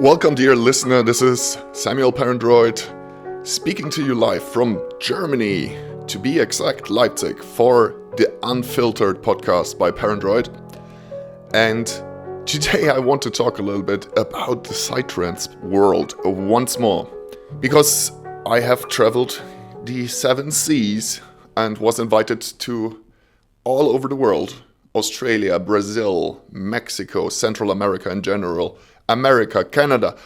Welcome, dear listener. This is Samuel DROID speaking to you live from Germany, to be exact, Leipzig, for the Unfiltered podcast by DROID. And today I want to talk a little bit about the Psytrance world once more, because I have traveled the 7 seas and was invited to all over the world: Australia, Brazil, Mexico, Central America in general, America, Canada,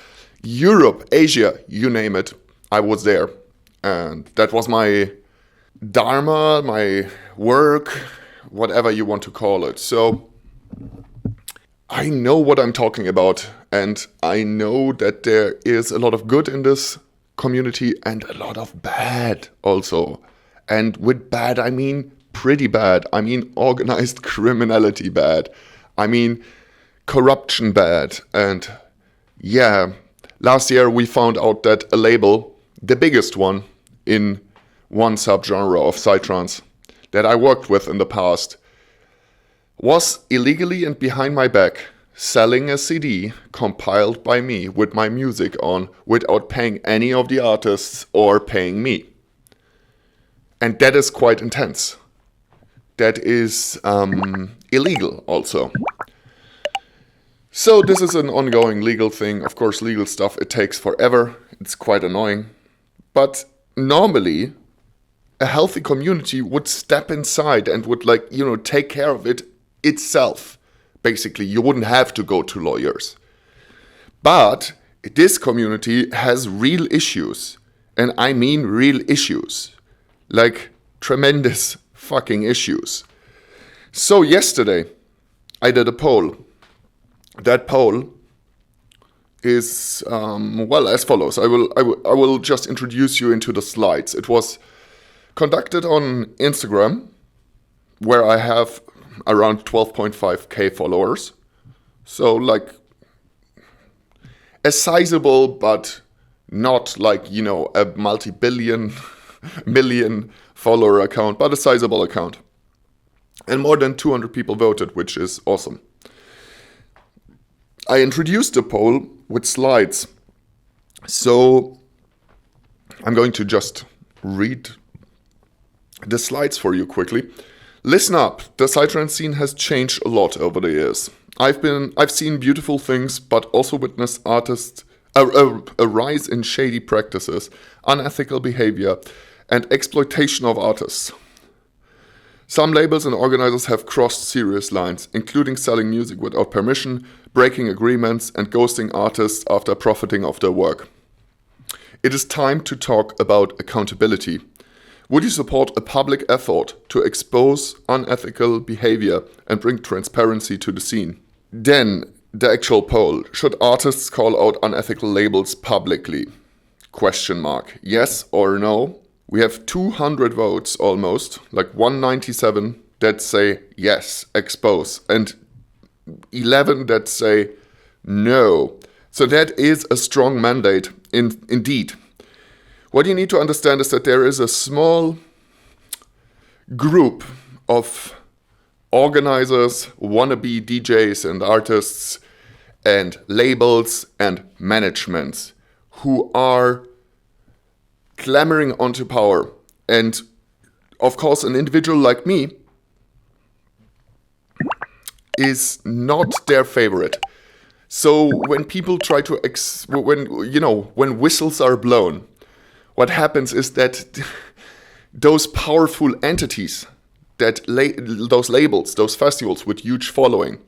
Europe, Asia, you name it, I was there. And that was my dharma, my work, whatever you want to call it. So I know what I'm talking about, and I know that there is a lot of good in this community and a lot of bad also. And with bad, I mean pretty bad. I mean organized criminality bad. I mean corruption bad. And yeah, last year we found out that a label, the biggest one in one subgenre of Psytrance that I worked with in the past, was illegally and behind my back selling a CD compiled by me with my music on without paying any of the artists or paying me. And that is quite intense. That is illegal also. So this is an ongoing legal thing. Of course, legal stuff, it takes forever. It's quite annoying. But normally, a healthy community would step inside and would take care of it itself. Basically, you wouldn't have to go to lawyers. But this community has real issues. And I mean real issues. Like tremendous fucking issues. So yesterday, I did a poll. That poll is, as follows. I will just introduce you into the slides. It was conducted on Instagram, where I have around 12.5k followers. So like a sizable, but not a multi-billion, million follower account, but a sizable account. And more than 200 people voted, which is awesome. I introduced the poll with slides. So I'm going to just read the slides for you quickly. Listen up. The Psytrance scene has changed a lot over the years. I've seen beautiful things, but also witnessed artists a rise in shady practices, unethical behavior, and exploitation of artists. Some labels and organizers have crossed serious lines, including selling music without permission, breaking agreements, and ghosting artists after profiting off their work. It is time to talk about accountability. Would you support a public effort to expose unethical behavior and bring transparency to the scene? Then, the actual poll. Should artists call out unethical labels publicly? Question mark. Yes or no? We have 200 votes almost, like 197 that say yes, expose, and 11 that say no. So that is a strong mandate indeed. What you need to understand is that there is a small group of organizers, wannabe DJs and artists and labels and managements who are clamoring onto power. And of course, an individual like me is not their favorite. So when people try to, when whistles are blown, what happens is that those powerful entities, those labels, those festivals with huge following,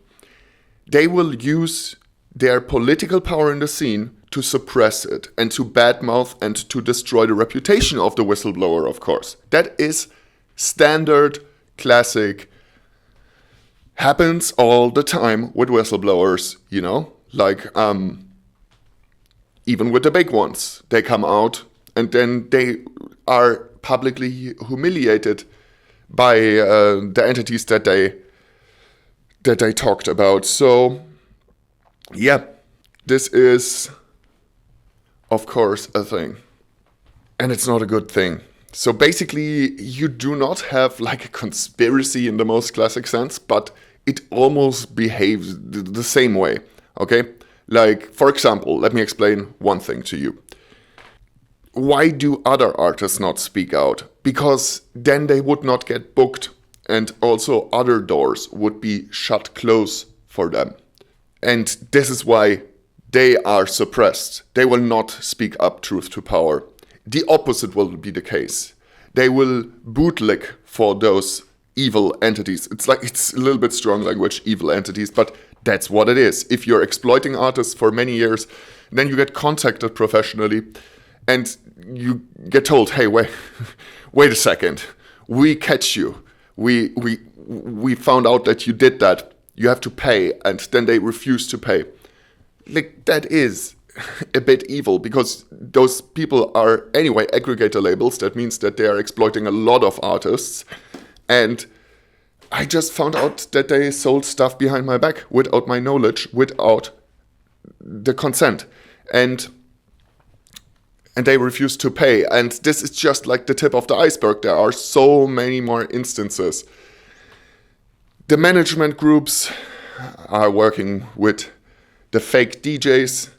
they will use their political power in the scene to suppress it and to badmouth and to destroy the reputation of the whistleblower, of course. That is standard, classic, happens all the time with whistleblowers, even with the big ones. They come out and then they are publicly humiliated by the entities that they talked about. So, yeah, this is, of course, a thing. And it's not a good thing. So basically, you do not have like a conspiracy in the most classic sense, but it almost behaves the same way, okay? Like, for example, let me explain one thing to you. Why do other artists not speak out? Because then they would not get booked, and also other doors would be shut close for them. And this is why they are suppressed. They will not speak up truth to power. The opposite will be the case. They will bootleg for those evil entities. It's a little bit strong language, evil entities, but that's what it is. If you're exploiting artists for many years, then you get contacted professionally and you get told, hey, wait a second. We catch you. We found out that you did that. You have to pay. And then they refuse to pay. Like, that is a bit evil, because those people are anyway aggregator labels. That means that they are exploiting a lot of artists. And I just found out that they sold stuff behind my back without my knowledge, without the consent. And they refused to pay. And this is just like the tip of the iceberg. There are so many more instances. The management groups are working with the fake DJs.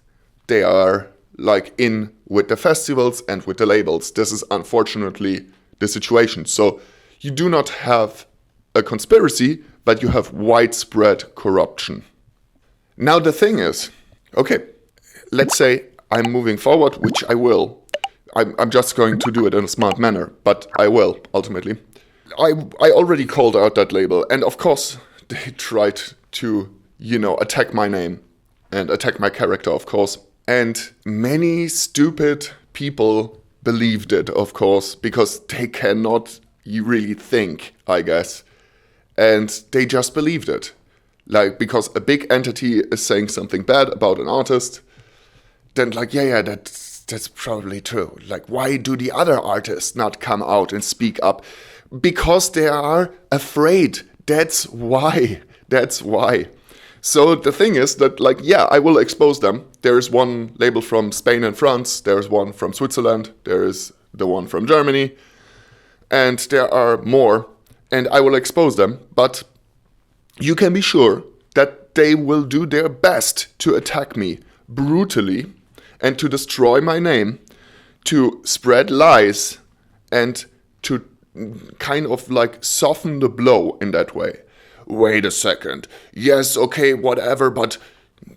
They are like in with the festivals and with the labels. This is unfortunately the situation. So you do not have a conspiracy, but you have widespread corruption. Now the thing is, okay, let's say I'm moving forward, which I will. I'm just going to do it in a smart manner, but I will, ultimately. I already called out that label, and of course, they tried to, attack my name and attack my character, of course. And many stupid people believed it, of course, because they cannot really think, I guess. And they just believed it. Like, because a big entity is saying something bad about an artist, then like, yeah, that's probably true. Like, why do the other artists not come out and speak up? Because they are afraid. That's why. So the thing is that, like, yeah, I will expose them. There is one label from Spain and France. There is one from Switzerland. There is the one from Germany. And there are more. And I will expose them. But you can be sure that they will do their best to attack me brutally and to destroy my name, to spread lies, and to kind of like soften the blow in that way. Wait a second. Yes, okay, whatever, but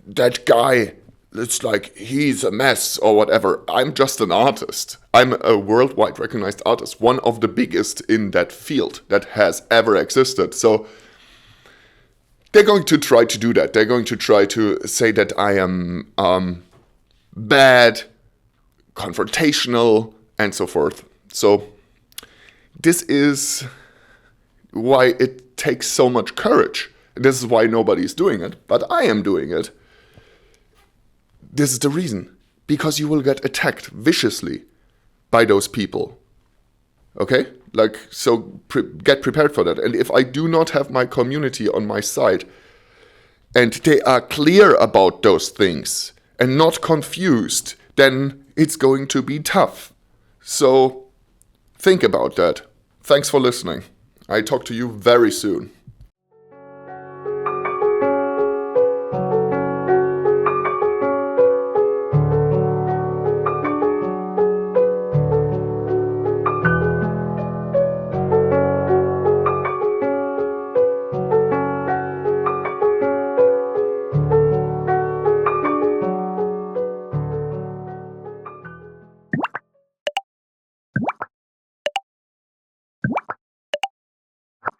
that guy, it's like he's a mess or whatever. I'm just an artist. I'm a worldwide recognized artist, one of the biggest in that field that has ever existed. So they're going to try to do that. They're going to try to say that I am bad, confrontational, and so forth. So this is why it takes so much courage. This is why nobody is doing it, but I am doing it. This is the reason. Because you will get attacked viciously by those people. Okay? Like, so get prepared for that. And if I do not have my community on my side, and they are clear about those things, and not confused, then it's going to be tough. So think about that. Thanks for listening. I talk to you very soon.